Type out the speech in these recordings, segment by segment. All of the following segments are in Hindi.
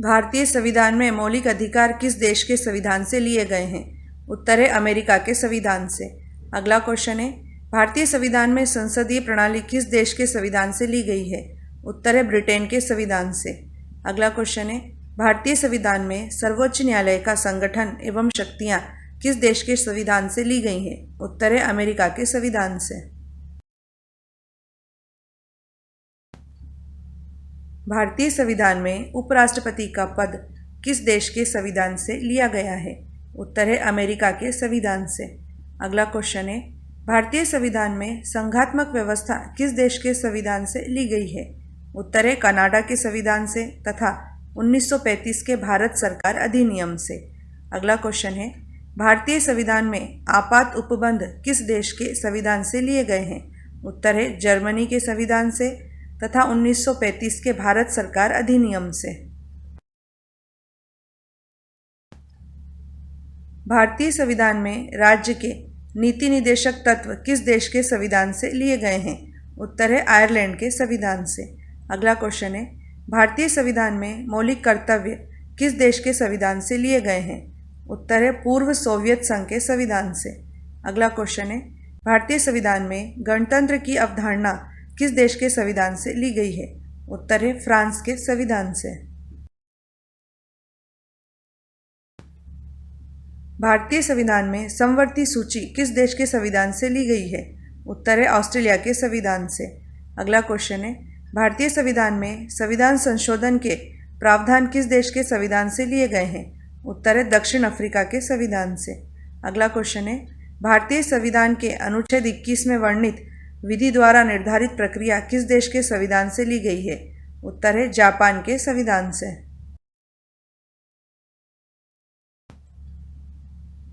भारतीय संविधान में मौलिक अधिकार किस देश के संविधान से लिए गए हैं? उत्तर है अमेरिका के संविधान से। अगला क्वेश्चन है, भारतीय संविधान में संसदीय प्रणाली किस देश के संविधान से ली गई है? उत्तर है ब्रिटेन के संविधान से। अगला क्वेश्चन है, भारतीय संविधान में सर्वोच्च न्यायालय का संगठन एवं शक्तियां किस देश के संविधान से ली गई हैं? उत्तर है अमेरिका के संविधान से। भारतीय संविधान में उपराष्ट्रपति का पद किस देश के संविधान से लिया गया है? उत्तर है अमेरिका के संविधान से। अगला क्वेश्चन है, भारतीय संविधान में संघात्मक व्यवस्था किस देश के संविधान से ली गई है? उत्तर है कनाडा के संविधान से तथा 1935 के भारत सरकार अधिनियम से। अगला क्वेश्चन है, भारतीय संविधान में आपात उपबंध किस देश के संविधान से लिए गए हैं? उत्तर है जर्मनी के संविधान से तथा 1935 के भारत सरकार अधिनियम से। भारतीय संविधान में राज्य के नीति निदेशक तत्व किस देश के संविधान से लिए गए हैं? उत्तर है आयरलैंड के संविधान से। अगला क्वेश्चन है, भारतीय संविधान में मौलिक कर्तव्य किस देश के संविधान से लिए गए हैं? उत्तर है पूर्व सोवियत संघ के संविधान से। अगला क्वेश्चन है, भारतीय संविधान में गणतंत्र की अवधारणा किस देश के संविधान से ली गई है? उत्तर है फ्रांस के संविधान से। भारतीय संविधान में समवर्ती सूची किस देश के संविधान से ली गई है? उत्तर है ऑस्ट्रेलिया के संविधान से। अगला क्वेश्चन है, भारतीय संविधान में संविधान संशोधन के प्रावधान किस देश के संविधान से लिए गए हैं? उत्तर है दक्षिण अफ्रीका के संविधान से। अगला क्वेश्चन है, भारतीय संविधान के अनुच्छेद 21 में वर्णित विधि द्वारा निर्धारित प्रक्रिया किस देश के संविधान से ली गई है? उत्तर है जापान के संविधान से।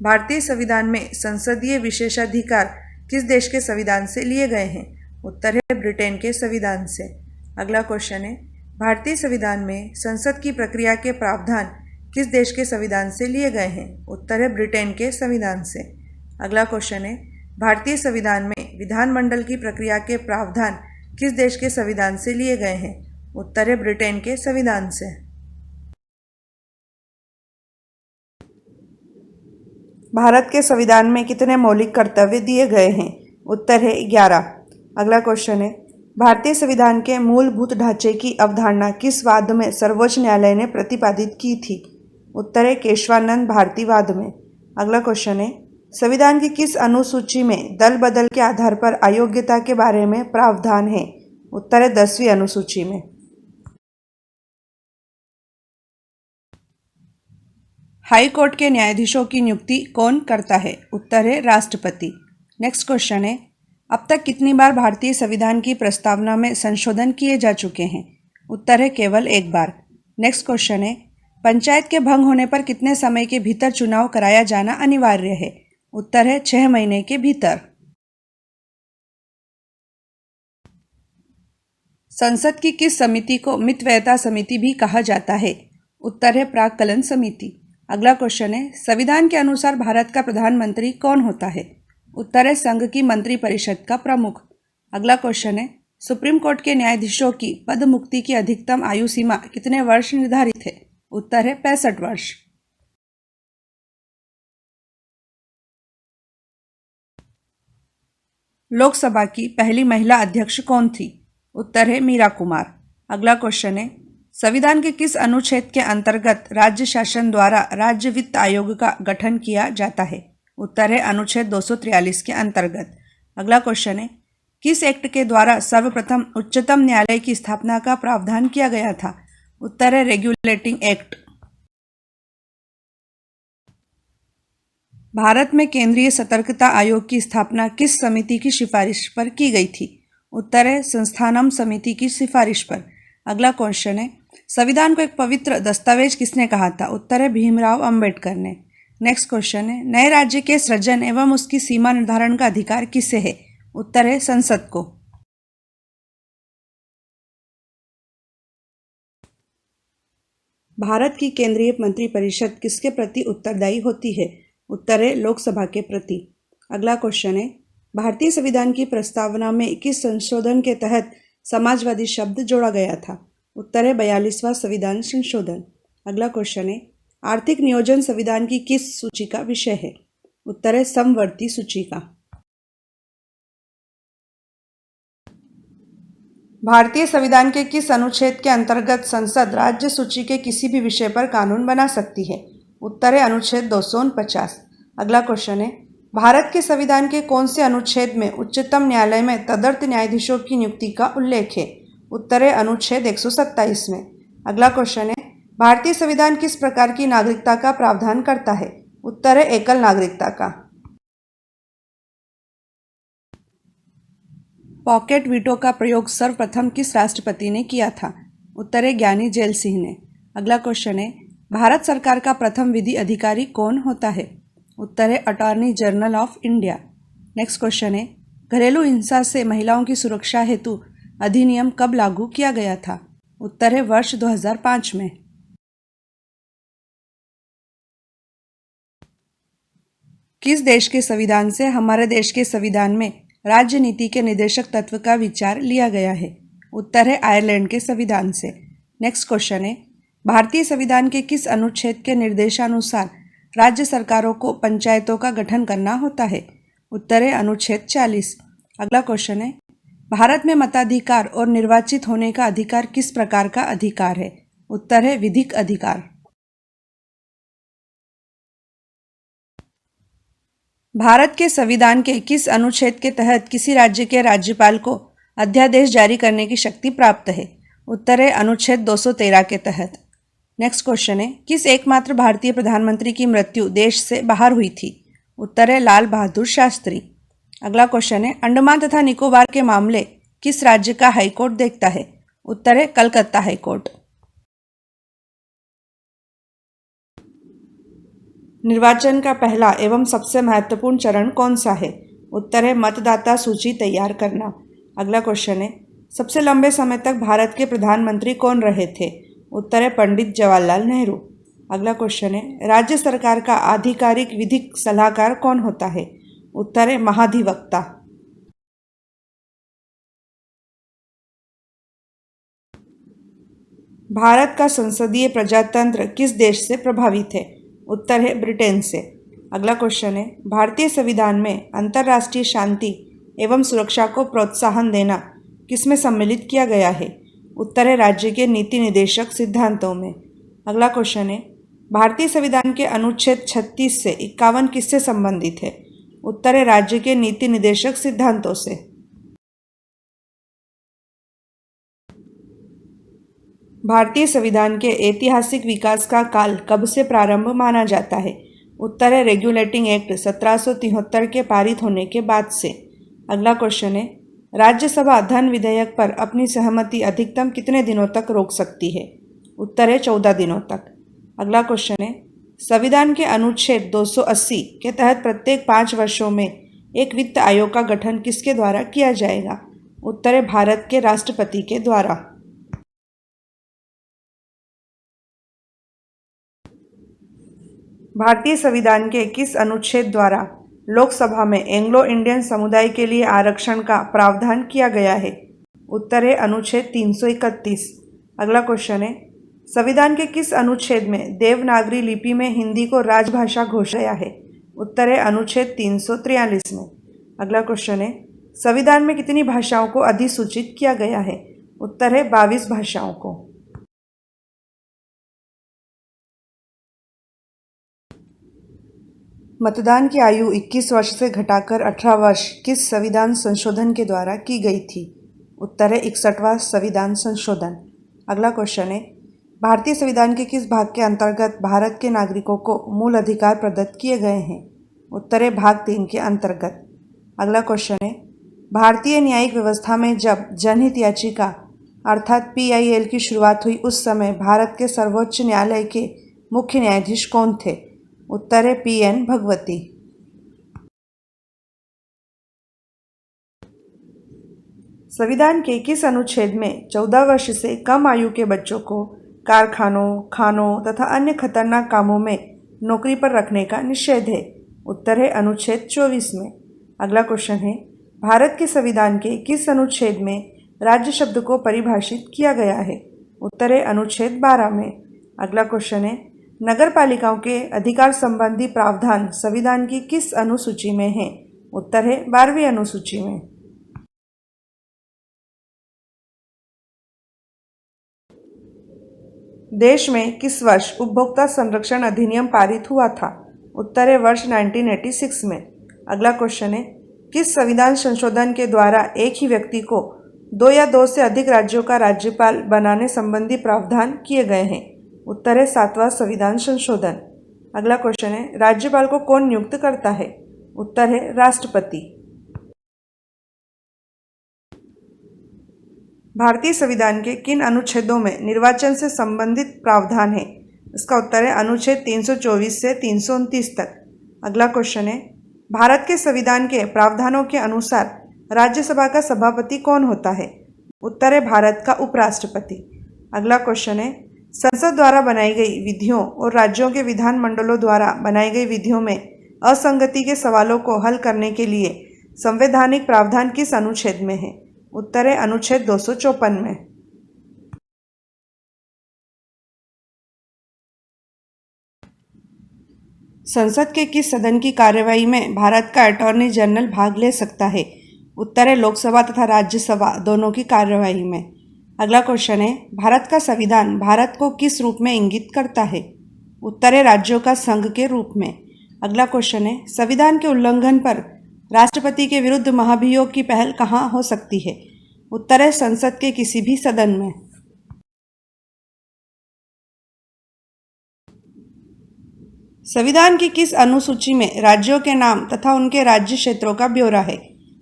भारतीय संविधान में संसदीय विशेषाधिकार किस देश के संविधान से लिए गए हैं? उत्तर है ब्रिटेन के संविधान से। अगला क्वेश्चन है, भारतीय संविधान में संसद की प्रक्रिया के प्रावधान किस देश के संविधान से लिए गए हैं? उत्तर है ब्रिटेन के संविधान से। अगला क्वेश्चन है, भारतीय संविधान में विधानमंडल की प्रक्रिया के प्रावधान किस देश के संविधान से लिए गए हैं? उत्तर है ब्रिटेन के संविधान से। भारत के संविधान में कितने मौलिक कर्तव्य दिए गए हैं? उत्तर है 11। अगला क्वेश्चन है, भारतीय संविधान के मूलभूत ढांचे की अवधारणा किस वाद में सर्वोच्च न्यायालय ने प्रतिपादित की थी? उत्तर है केशवानंद भारती वाद में। अगला क्वेश्चन है, संविधान की किस अनुसूची में दल बदल के आधार पर अयोग्यता के बारे में प्रावधान है? उत्तर है 10वीं अनुसूची में। हाई कोर्ट के न्यायाधीशों की नियुक्ति कौन करता है? उत्तर है राष्ट्रपति। नेक्स्ट क्वेश्चन है, अब तक कितनी बार भारतीय संविधान की प्रस्तावना में संशोधन किए जा चुके हैं? उत्तर है केवल एक बार। नेक्स्ट क्वेश्चन है, पंचायत के भंग होने पर कितने समय के भीतर चुनाव कराया जाना अनिवार्य है? उत्तर है 6 महीने के भीतर। संसद की किस समिति को मितव्ययता समिति भी कहा जाता है? उत्तर है प्राक्कलन समिति। अगला क्वेश्चन है, संविधान के अनुसार भारत का प्रधानमंत्री कौन होता है? उत्तर है संघ की मंत्रिपरिषद का प्रमुख। अगला क्वेश्चन है, सुप्रीम कोर्ट के न्यायाधीशों की पद मुक्ति की अधिकतम आयु सीमा कितने वर्ष निर्धारित है? उत्तर है 65 वर्ष। लोकसभा की पहली महिला अध्यक्ष कौन थी? उत्तर है मीरा कुमार। अगला क्वेश्चन है, संविधान के किस अनुच्छेद के अंतर्गत राज्य शासन द्वारा राज्य वित्त आयोग का गठन किया जाता है? उत्तर है अनुच्छेद 243 के अंतर्गत। अगला क्वेश्चन है, किस एक्ट के द्वारा सर्वप्रथम उच्चतम न्यायालय की स्थापना का प्रावधान किया गया था? उत्तर है रेगुलेटिंग एक्ट। भारत में केंद्रीय सतर्कता आयोग की स्थापना किस समिति की सिफारिश पर की गई थी? उत्तर है संस्थानम समिति की सिफारिश पर। अगला क्वेश्चन है, संविधान को एक पवित्र दस्तावेज किसने कहा था? उत्तर है भीमराव अंबेडकर ने। नेक्स्ट क्वेश्चन है, नए राज्य के सृजन एवं उसकी सीमा निर्धारण का अधिकार किसे है? उत्तर है संसद को। भारत की केंद्रीय मंत्रिपरिषद किसके प्रति उत्तरदायी होती है? उत्तर है लोकसभा के प्रति। अगला क्वेश्चन है, भारतीय संविधान की प्रस्तावना में किस संशोधन के तहत समाजवादी शब्द जोड़ा गया था? उत्तर है 42वां संविधान संशोधन। अगला क्वेश्चन है, आर्थिक नियोजन संविधान की किस सूची का विषय है? उत्तर है समवर्ती सूची का। भारतीय संविधान के किस अनुच्छेद के अंतर्गत संसद राज्य सूची के किसी भी विषय पर कानून बना सकती है? उत्तर है अनुच्छेद 249। अगला क्वेश्चन है, भारत के संविधान के कौन से अनुच्छेद में उच्चतम न्यायालय में तदर्थ न्यायाधीशों की नियुक्ति का उल्लेख है? उत्तर है अनुच्छेद 127 में। अगला क्वेश्चन है, भारतीय संविधान किस प्रकार की नागरिकता का प्रावधान करता है? उत्तर है एकल नागरिकता का। पॉकेट वीटो का प्रयोग सर्वप्रथम किस राष्ट्रपति ने किया था? उत्तर है ज्ञानी जेल सिंह ने। अगला क्वेश्चन है, भारत सरकार का प्रथम विधि अधिकारी कौन होता है? उत्तर है attorney general of India. Next question है, घरेलू हिंसा से महिलाओं की सुरक्षा हेतु अधिनियम कब लागू किया गया था? उत्तर है वर्ष 2005 में। किस देश के संविधान से हमारे देश के संविधान में राज्य नीति के निदेशक तत्व का विचार लिया गया है? उत्तर है आयरलैंड के संविधान से। नेक्स्ट क्वेश्चन है, भारतीय संविधान के किस अनुच्छेद के निर्देशानुसार राज्य सरकारों को पंचायतों का गठन करना होता है? उत्तर है अनुच्छेद 40। अगला क्वेश्चन है, भारत में मताधिकार और निर्वाचित होने का अधिकार किस प्रकार का अधिकार है? उत्तर है विधिक अधिकार। भारत के संविधान के किस अनुच्छेद के तहत किसी राज्य के राज्यपाल को अध्यादेश जारी करने की शक्ति प्राप्त है? उत्तर है अनुच्छेद 213 के तहत। नेक्स्ट क्वेश्चन है, किस एकमात्र भारतीय प्रधानमंत्री की मृत्यु देश से बाहर हुई थी? उत्तर है लाल बहादुर शास्त्री। अगला क्वेश्चन है, अंडमान तथा निकोबार के मामले किस राज्य का हाईकोर्ट देखता है? उत्तर है कलकत्ता हाईकोर्ट। निर्वाचन का पहला एवं सबसे महत्वपूर्ण चरण कौन सा है? उत्तर है मतदाता सूची तैयार करना। अगला क्वेश्चन है, सबसे लंबे समय तक भारत के प्रधानमंत्री कौन रहे थे? उत्तर है पंडित जवाहरलाल नेहरू। अगला क्वेश्चन है, राज्य सरकार का आधिकारिक विधिक सलाहकार कौन होता है? उत्तर है महाधिवक्ता। भारत का संसदीय प्रजातंत्र किस देश से प्रभावित है? उत्तर है ब्रिटेन से। अगला क्वेश्चन है, भारतीय संविधान में अंतर्राष्ट्रीय शांति एवं सुरक्षा को प्रोत्साहन देना किसमें सम्मिलित किया गया है? उत्तर है राज्य के नीति निदेशक सिद्धांतों में। अगला क्वेश्चन है, भारतीय संविधान के अनुच्छेद 36 से 51 किससे संबंधित है? उत्तर है राज्य के नीति निदेशक सिद्धांतों से। भारतीय संविधान के ऐतिहासिक विकास का काल कब से प्रारंभ माना जाता है? उत्तर है रेगुलेटिंग एक्ट 1773 के पारित होने के बाद से। अगला क्वेश्चन है, राज्यसभा धन विधेयक पर अपनी सहमति अधिकतम कितने दिनों तक रोक सकती है? उत्तर है 14 दिनों तक। अगला क्वेश्चन है, संविधान के अनुच्छेद 280 के तहत प्रत्येक 5 वर्षों में एक वित्त आयोग का गठन किसके द्वारा किया जाएगा? उत्तर है भारत के राष्ट्रपति के द्वारा। भारतीय संविधान के किस अनुच्छेद द्वारा लोकसभा में एंग्लो इंडियन समुदाय के लिए आरक्षण का प्रावधान किया गया है? उत्तर है अनुच्छेद 331। अगला क्वेश्चन है, संविधान के किस अनुच्छेद में देवनागरी लिपि में हिंदी को राजभाषा घोषित किया है? उत्तर है अनुच्छेद 343 में। अगला क्वेश्चन है, संविधान में कितनी भाषाओं को अधिसूचित किया गया है? उत्तर है 22 भाषाओं को। मतदान की आयु 21 वर्ष से घटाकर 18 वर्ष किस संविधान संशोधन के द्वारा की गई थी? उत्तर है 61वां संविधान संशोधन। अगला क्वेश्चन है, भारतीय संविधान के किस भाग के अंतर्गत भारत के नागरिकों को मूल अधिकार प्रदत्त किए गए हैं? उत्तर है भाग 3 के अंतर्गत। अगला क्वेश्चन है, भारतीय न्यायिक व्यवस्था में जब जनहित याचिका अर्थात PIL की शुरुआत हुई उस समय भारत के सर्वोच्च न्यायालय के मुख्य न्यायाधीश कौन थे? उत्तर है PN भगवती। संविधान के किस अनुच्छेद में 14 वर्ष से कम आयु के बच्चों को कारखानों, खानों तथा अन्य खतरनाक कामों में नौकरी पर रखने का निषेध है? उत्तर है अनुच्छेद 24 में। अगला क्वेश्चन है, भारत के संविधान के किस अनुच्छेद में राज्य शब्द को परिभाषित किया गया है? उत्तर है अनुच्छेद 12 में। अगला क्वेश्चन है, नगर पालिकाओं के अधिकार संबंधी प्रावधान संविधान की किस अनुसूची में है? उत्तर है 12वीं अनुसूची में। देश में किस वर्ष उपभोक्ता संरक्षण अधिनियम पारित हुआ था? उत्तर है वर्ष 1986 में। अगला क्वेश्चन है, किस संविधान संशोधन के द्वारा एक ही व्यक्ति को 2 या 2 से अधिक राज्यों का राज्यपाल बनाने संबंधी प्रावधान किए गए हैं? उत्तर है 7वां संविधान संशोधन। अगला क्वेश्चन है, राज्यपाल को कौन नियुक्त करता है? उत्तर है राष्ट्रपति। भारतीय संविधान के किन अनुच्छेदों में निर्वाचन से संबंधित प्रावधान है? इसका उत्तर है अनुच्छेद 324 से 329 तक। अगला क्वेश्चन है, भारत के संविधान के प्रावधानों के अनुसार राज्यसभा का सभापति कौन होता है? उत्तर है भारत का उपराष्ट्रपति। अगला क्वेश्चन है, संसद द्वारा बनाई गई विधियों और राज्यों के विधानमंडलों द्वारा बनाई गई विधियों में असंगति के सवालों को हल करने के लिए संवैधानिक प्रावधान किस अनुच्छेद में है? उत्तर है अनुच्छेद 254 में। संसद के किस सदन की कार्यवाही में भारत का अटॉर्नी जनरल भाग ले सकता है? उत्तर है लोकसभा तथा राज्यसभा दोनों की कार्यवाही में। अगला क्वेश्चन है, भारत का संविधान भारत को किस रूप में इंगित करता है? उत्तर है राज्यों का संघ के रूप में। अगला क्वेश्चन है, संविधान के उल्लंघन पर राष्ट्रपति के विरुद्ध महाभियोग की पहल कहाँ हो सकती है? उत्तर है संसद के किसी भी सदन में। संविधान की किस अनुसूची में राज्यों के नाम तथा उनके राज्य क्षेत्रों का ब्यौरा है?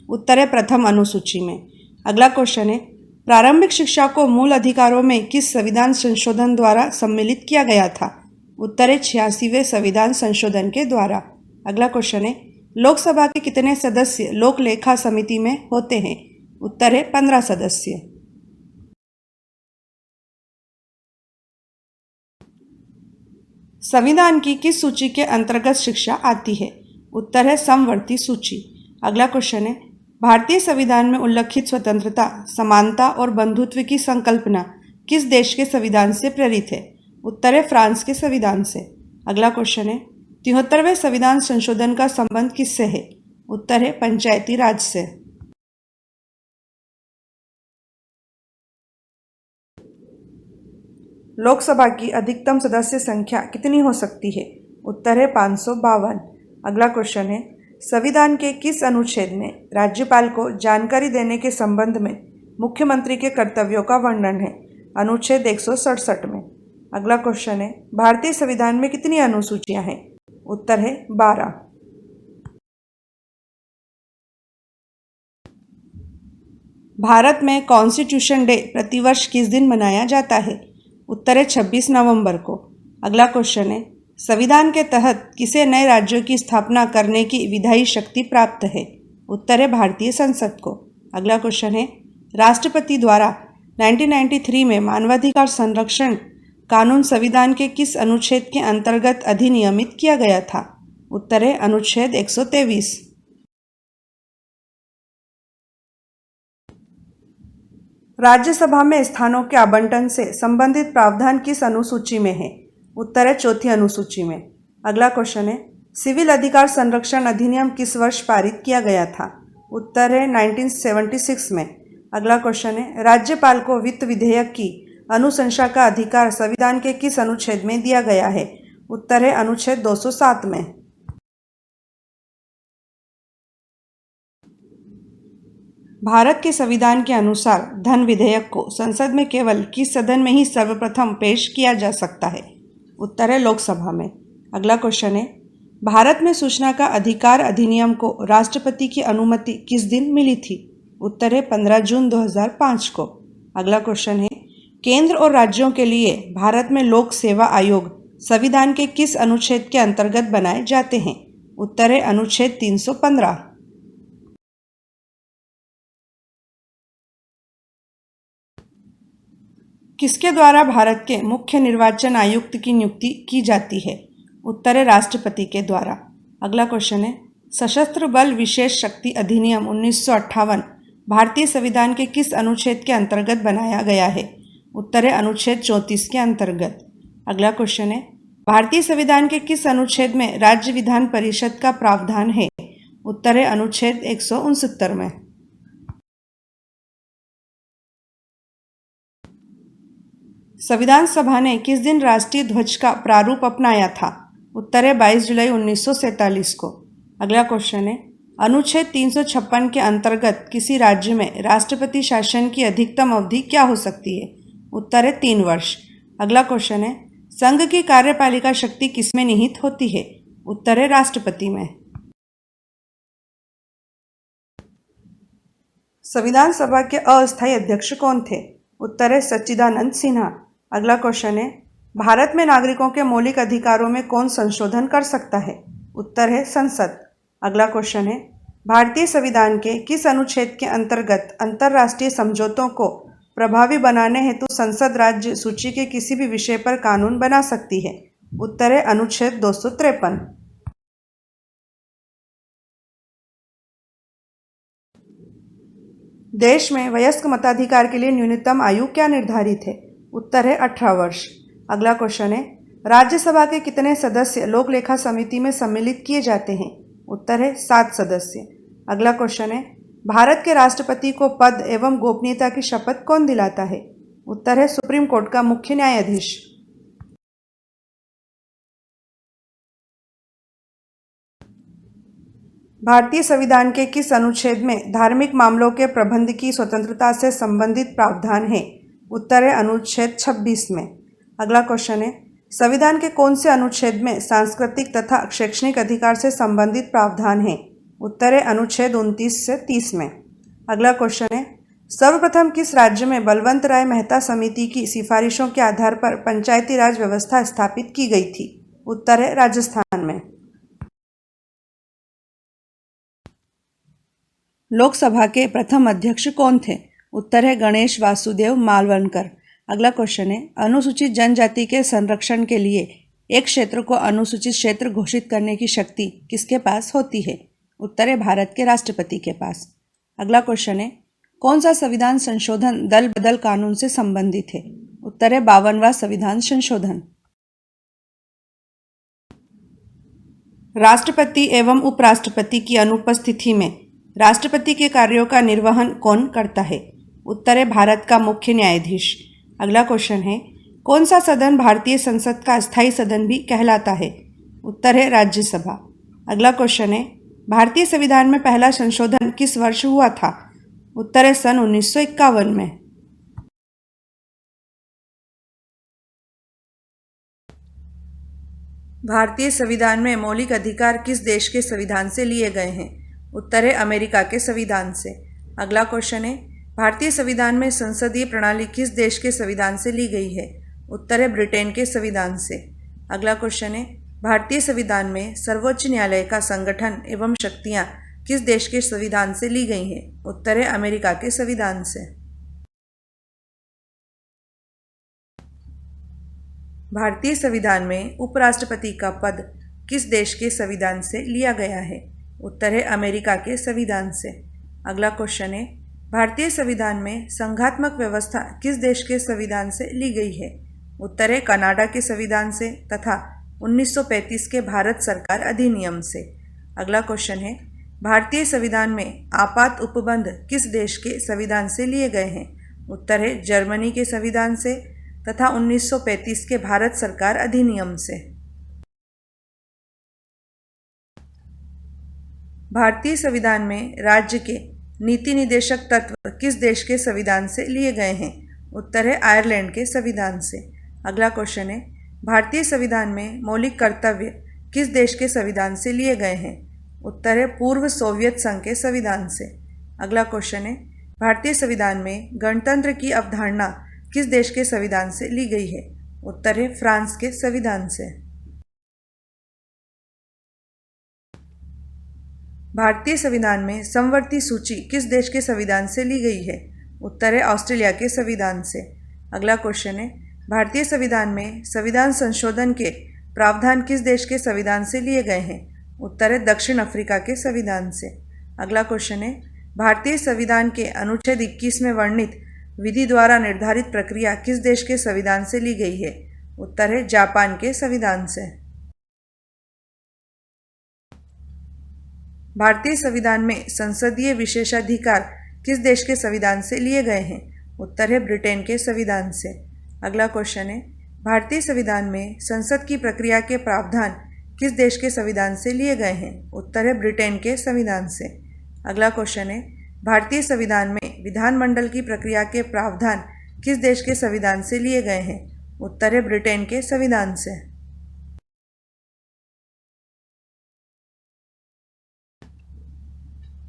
उत्तर है प्रथम अनुसूची में। अगला क्वेश्चन है, प्रारंभिक शिक्षा को मूल अधिकारों में किस संविधान संशोधन द्वारा सम्मिलित किया गया था? उत्तर है 86वें संविधान संशोधन के द्वारा। अगला क्वेश्चन है, लोकसभा के कितने सदस्य लोक लेखा समिति में होते हैं? उत्तर है 15 सदस्य। संविधान की किस सूची के अंतर्गत शिक्षा आती है? उत्तर है समवर्ती सूची। अगला क्वेश्चन है, भारतीय संविधान में उल्लिखित स्वतंत्रता, समानता और बंधुत्व की संकल्पना किस देश के संविधान से प्रेरित है? उत्तर है फ्रांस के संविधान से। अगला क्वेश्चन है, 73वें संविधान संशोधन का संबंध किससे है? उत्तर है पंचायती राज से। लोकसभा की अधिकतम सदस्य संख्या कितनी हो सकती है? उत्तर है 552। अगला क्वेश्चन है, संविधान के किस अनुच्छेद में राज्यपाल को जानकारी देने के संबंध में मुख्यमंत्री के कर्तव्यों का वर्णन है? अनुच्छेद 167 में। अगला क्वेश्चन है, भारतीय संविधान में कितनी अनुसूचियां हैं? उत्तर है 12। भारत में कॉन्स्टिट्यूशन डे प्रतिवर्ष किस दिन मनाया जाता है? उत्तर है 26 नवंबर को। अगला क्वेश्चन है, संविधान के तहत किसे नए राज्यों की स्थापना करने की विधायी शक्ति प्राप्त है? उत्तर है भारतीय संसद को। अगला क्वेश्चन है, राष्ट्रपति द्वारा 1993 में मानवाधिकार संरक्षण कानून संविधान के किस अनुच्छेद के अंतर्गत अधिनियमित किया गया था? उत्तर है अनुच्छेद 123। राज्यसभा में स्थानों के आवंटन से संबंधित प्रावधान किस अनुसूची में है? उत्तर है चौथी अनुसूची में। अगला क्वेश्चन है, सिविल अधिकार संरक्षण अधिनियम किस वर्ष पारित किया गया था? उत्तर है 1976 में। अगला क्वेश्चन है, राज्यपाल को वित्त विधेयक की अनुशंसा का अधिकार संविधान के किस अनुच्छेद में दिया गया है? उत्तर है अनुच्छेद 207 में। भारत के संविधान के अनुसार धन विधेयक को संसद में केवल किस सदन में ही सर्वप्रथम पेश किया जा सकता है? उत्तर है लोकसभा में। अगला क्वेश्चन है, भारत में सूचना का अधिकार अधिनियम को राष्ट्रपति की अनुमति किस दिन मिली थी? उत्तर है 15 जून 2005 को। अगला क्वेश्चन है, केंद्र और राज्यों के लिए भारत में लोक सेवा आयोग संविधान के किस अनुच्छेद के अंतर्गत बनाए जाते हैं? उत्तर है अनुच्छेद 315। किसके द्वारा भारत के मुख्य निर्वाचन आयुक्त की नियुक्ति की जाती है? उत्तर है राष्ट्रपति के द्वारा। अगला क्वेश्चन है, सशस्त्र बल विशेष शक्ति अधिनियम 1958 भारतीय संविधान के किस अनुच्छेद के अंतर्गत बनाया गया है? उत्तर है अनुच्छेद 34 के अंतर्गत। अगला क्वेश्चन है, भारतीय संविधान के किस अनुच्छेद में राज्य विधान परिषद का प्रावधान है? उत्तर है अनुच्छेद 169 में। संविधान सभा ने किस दिन राष्ट्रीय ध्वज का प्रारूप अपनाया था? उत्तर है 22 जुलाई 1947 को। अगला क्वेश्चन है, अनुच्छेद 356 के अंतर्गत किसी राज्य में राष्ट्रपति शासन की अधिकतम अवधि क्या हो सकती है? उत्तर है 3 वर्ष। अगला क्वेश्चन है, संघ की कार्यपालिका शक्ति किसमें निहित होती है? उत्तर है राष्ट्रपति में। संविधान सभा के अस्थायी अध्यक्ष कौन थे? उत्तर है सच्चिदानंद सिन्हा। अगला क्वेश्चन है, भारत में नागरिकों के मौलिक अधिकारों में कौन संशोधन कर सकता है? उत्तर है संसद। अगला क्वेश्चन है, भारतीय संविधान के किस अनुच्छेद के अंतर्गत अंतर्राष्ट्रीय समझौतों को प्रभावी बनाने हेतु संसद राज्य सूची के किसी भी विषय पर कानून बना सकती है? उत्तर है अनुच्छेद 253। देश में वयस्क मताधिकार के लिए न्यूनतम आयु क्या निर्धारित है? उत्तर है 18 वर्ष। अगला क्वेश्चन है, राज्यसभा के कितने सदस्य लोक लेखा समिति में सम्मिलित किए जाते हैं? उत्तर है 7 सदस्य। अगला क्वेश्चन है, भारत के राष्ट्रपति को पद एवं गोपनीयता की शपथ कौन दिलाता है? उत्तर है सुप्रीम कोर्ट का मुख्य न्यायाधीश। भारतीय संविधान के किस अनुच्छेद में धार्मिक मामलों के प्रबंध की स्वतंत्रता से संबंधित प्रावधान है? उत्तर है अनुच्छेद 26 में। अगला क्वेश्चन है, संविधान के कौन से अनुच्छेद में सांस्कृतिक तथा शैक्षणिक अधिकार से संबंधित प्रावधान है? उत्तर है अनुच्छेद 29 से 30 में। अगला क्वेश्चन है, सर्वप्रथम किस राज्य में बलवंत राय मेहता समिति की सिफारिशों के आधार पर पंचायती राज व्यवस्था स्थापित की गई थी? उत्तर है राजस्थान में। लोकसभा के प्रथम अध्यक्ष कौन थे? उत्तर है गणेश वासुदेव मालवणकर। अगला क्वेश्चन है, अनुसूचित जनजाति के संरक्षण के लिए एक क्षेत्र को अनुसूचित क्षेत्र घोषित करने की शक्ति किसके पास होती है? उत्तर है भारत के राष्ट्रपति के पास। अगला क्वेश्चन है, कौन सा संविधान संशोधन दल बदल कानून से संबंधित है? उत्तर है 52वां संविधान संशोधन। राष्ट्रपति एवं उपराष्ट्रपति की अनुपस्थिति में राष्ट्रपति के कार्यों का निर्वहन कौन करता है? उत्तर है भारत का मुख्य न्यायाधीश। अगला क्वेश्चन है, कौन सा सदन भारतीय संसद का स्थायी सदन भी कहलाता है? उत्तर है राज्यसभा। अगला क्वेश्चन है, भारतीय संविधान में पहला संशोधन किस वर्ष हुआ था? उत्तर है सन 1951 में। भारतीय संविधान में मौलिक अधिकार किस देश के संविधान से लिए गए हैं? उत्तर है अमेरिका के संविधान से। अगला क्वेश्चन है, भारतीय संविधान में संसदीय प्रणाली किस देश के संविधान से ली गई है? उत्तर है ब्रिटेन के संविधान से। अगला क्वेश्चन है, भारतीय संविधान में सर्वोच्च न्यायालय का संगठन एवं शक्तियां किस देश के संविधान से ली गई हैं? उत्तर है अमेरिका के संविधान से। भारतीय संविधान में उपराष्ट्रपति का पद किस देश के संविधान से लिया गया है? उत्तर है अमेरिका के संविधान से। अगला क्वेश्चन है, भारतीय संविधान में संघात्मक व्यवस्था किस देश के संविधान से ली गई है? उत्तर है कनाडा के संविधान से तथा 1935 के भारत सरकार अधिनियम से। अगला क्वेश्चन है, भारतीय संविधान में आपात उपबंध किस देश के संविधान से लिए गए हैं? उत्तर है जर्मनी के संविधान से तथा 1935 के भारत सरकार अधिनियम से। भारतीय संविधान में राज्य के नीति निदेशक तत्व किस देश के संविधान से लिए गए हैं? उत्तर है आयरलैंड के संविधान से। अगला क्वेश्चन है, भारतीय संविधान में मौलिक कर्तव्य किस देश के संविधान से लिए गए हैं? उत्तर है पूर्व सोवियत संघ के संविधान से। अगला क्वेश्चन है, भारतीय संविधान में गणतंत्र की अवधारणा किस देश के संविधान से ली गई है? उत्तर है फ्रांस के संविधान से। भारतीय संविधान में समवर्ती सूची किस देश के संविधान से ली गई है? उत्तर है ऑस्ट्रेलिया के संविधान से। अगला क्वेश्चन है, भारतीय संविधान में संविधान संशोधन के प्रावधान किस देश के संविधान से लिए गए हैं? उत्तर है दक्षिण अफ्रीका के संविधान से। अगला क्वेश्चन है, भारतीय संविधान के अनुच्छेद 21 में वर्णित विधि द्वारा निर्धारित प्रक्रिया किस देश के संविधान से ली गई है? उत्तर है जापान के संविधान से। भारतीय संविधान में संसदीय विशेषाधिकार किस देश के संविधान से लिए गए हैं? उत्तर है ब्रिटेन के संविधान से। अगला क्वेश्चन है, भारतीय संविधान में संसद की प्रक्रिया के प्रावधान किस देश के संविधान से लिए गए हैं? उत्तर है ब्रिटेन के संविधान से। अगला क्वेश्चन है, भारतीय संविधान में विधानमंडल की प्रक्रिया के प्रावधान किस देश के संविधान से लिए गए हैं? उत्तर है ब्रिटेन के संविधान से।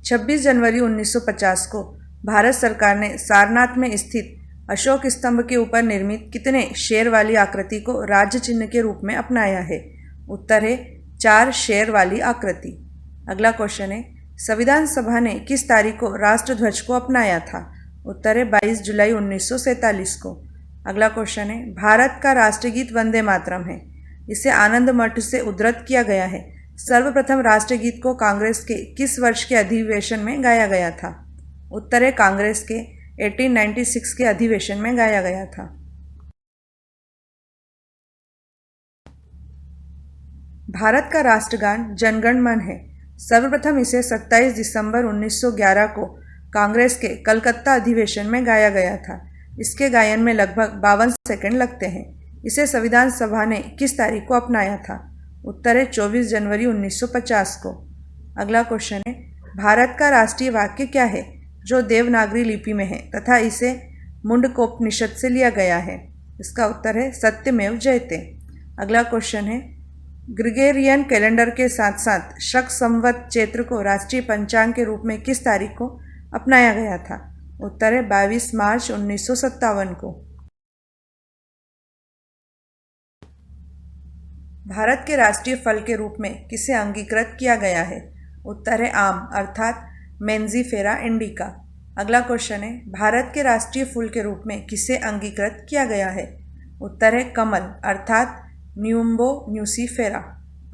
26 जनवरी 1950 को भारत सरकार ने सारनाथ में स्थित अशोक स्तंभ के ऊपर निर्मित कितने शेर वाली आकृति को राज्य चिन्ह के रूप में अपनाया है? उत्तर है 4 शेर वाली आकृति। अगला क्वेश्चन है, संविधान सभा ने किस तारीख को राष्ट्रध्वज को अपनाया था? उत्तर है 22 जुलाई 1947 को। अगला क्वेश्चन है, भारत का राष्ट्रगीत वंदे मातरम है। इसे आनंद मठ से उद्धृत किया गया है। सर्वप्रथम राष्ट्रगीत को कांग्रेस के किस वर्ष के अधिवेशन में गाया गया था? उत्तर है कांग्रेस के 1896 के अधिवेशन में गाया गया था। भारत का राष्ट्रगान जनगण मन है। सर्वप्रथम इसे 27 दिसंबर 1911 को कांग्रेस के कलकत्ता अधिवेशन में गाया गया था। इसके गायन में लगभग 52 सेकंड लगते हैं। इसे संविधान सभा ने किस तारीख को अपनाया था? उत्तर है 24 जनवरी 1950 को। अगला क्वेश्चन है, भारत का राष्ट्रीय वाक्य क्या है जो देवनागरी लिपि में है तथा इसे मुंडकोपनिषद से लिया गया है? इसका उत्तर है सत्यमेव जयते। अगला क्वेश्चन है, ग्रिगोरियन कैलेंडर के साथ साथ शक संवत चैत्र को राष्ट्रीय पंचांग के रूप में किस तारीख को अपनाया गया था? उत्तर है 22 मार्च 1957 को। भारत के राष्ट्रीय फल के रूप में किसे अंगीकृत किया गया है? उत्तर है आम अर्थात मेंजीफेरा इंडिका। अगला क्वेश्चन है, भारत के राष्ट्रीय फूल के रूप में किसे अंगीकृत किया गया है? उत्तर है कमल अर्थात न्यूम्बो न्यूसीफेरा।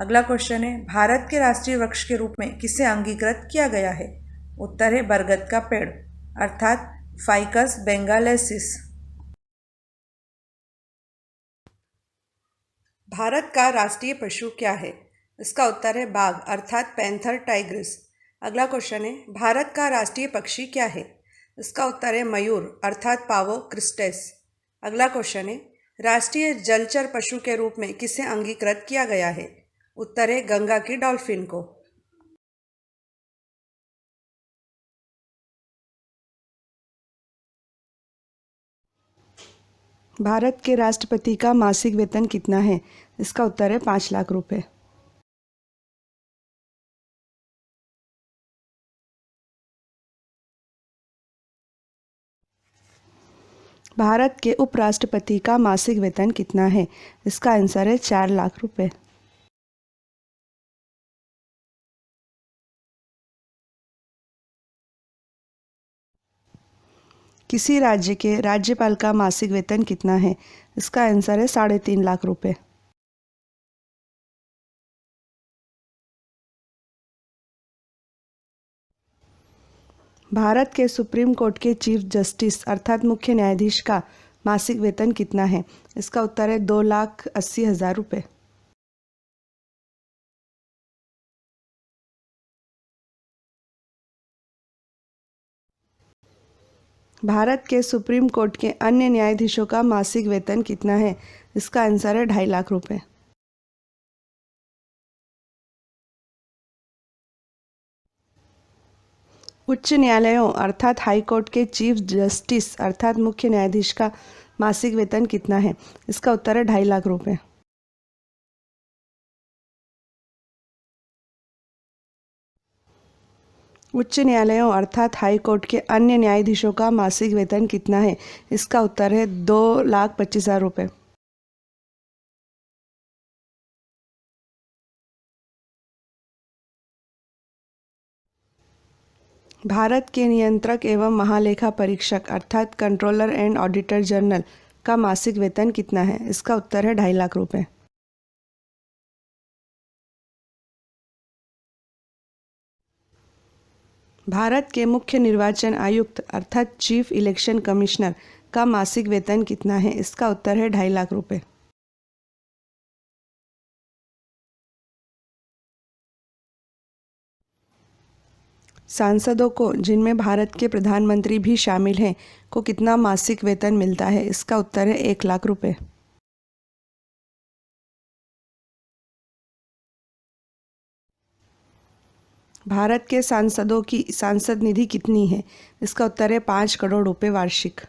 अगला क्वेश्चन है, भारत के राष्ट्रीय वृक्ष के रूप में किसे अंगीकृत किया गया है? उत्तर है बरगद का पेड़ अर्थात फाइकस बेंगालेसिस। भारत का राष्ट्रीय पशु क्या है? इसका उत्तर है बाघ अर्थात पैंथर टाइग्रिस। अगला क्वेश्चन है, भारत का राष्ट्रीय पक्षी क्या है? इसका उत्तर है मयूर अर्थात पावो क्रिस्टेस। अगला क्वेश्चन है, राष्ट्रीय जलचर पशु के रूप में किसे अंगीकृत किया गया है? उत्तर है गंगा की डॉल्फिन को। भारत के राष्ट्रपति का मासिक वेतन कितना है? इसका उत्तर है 5 लाख रुपए। भारत के उपराष्ट्रपति का मासिक वेतन कितना है? इसका आंसर है 4 लाख रुपए। किसी राज्य के राज्यपाल का मासिक वेतन कितना है? इसका आंसर है 3.5 लाख रुपए। भारत के सुप्रीम कोर्ट के चीफ जस्टिस अर्थात मुख्य न्यायाधीश का मासिक वेतन कितना है? इसका उत्तर है 2,80,000 रुपये। भारत के सुप्रीम कोर्ट के अन्य न्यायाधीशों का मासिक वेतन कितना है? इसका आंसर है 2.5 लाख रुपये। उच्च न्यायालयों अर्थात हाई कोर्ट के चीफ जस्टिस अर्थात मुख्य न्यायाधीश का मासिक वेतन कितना है? इसका उत्तर है 2.5 लाख रुपये। उच्च न्यायालयों अर्थात हाई कोर्ट के अन्य न्यायाधीशों का मासिक वेतन कितना है? इसका उत्तर है 2,25,000 रुपये। भारत के नियंत्रक एवं महालेखा परीक्षक अर्थात कंट्रोलर एंड ऑडिटर जनरल का मासिक वेतन कितना है? इसका उत्तर है 2.5 लाख रुपये। भारत के मुख्य निर्वाचन आयुक्त अर्थात चीफ इलेक्शन कमिश्नर का मासिक वेतन कितना है? इसका उत्तर है 2.5 लाख रुपये। सांसदों को, जिनमें भारत के प्रधानमंत्री भी शामिल हैं, को कितना मासिक वेतन मिलता है? इसका उत्तर है 1 लाख रुपए। भारत के सांसदों की सांसद निधि कितनी है? इसका उत्तर है 5 करोड़ रुपए वार्षिक।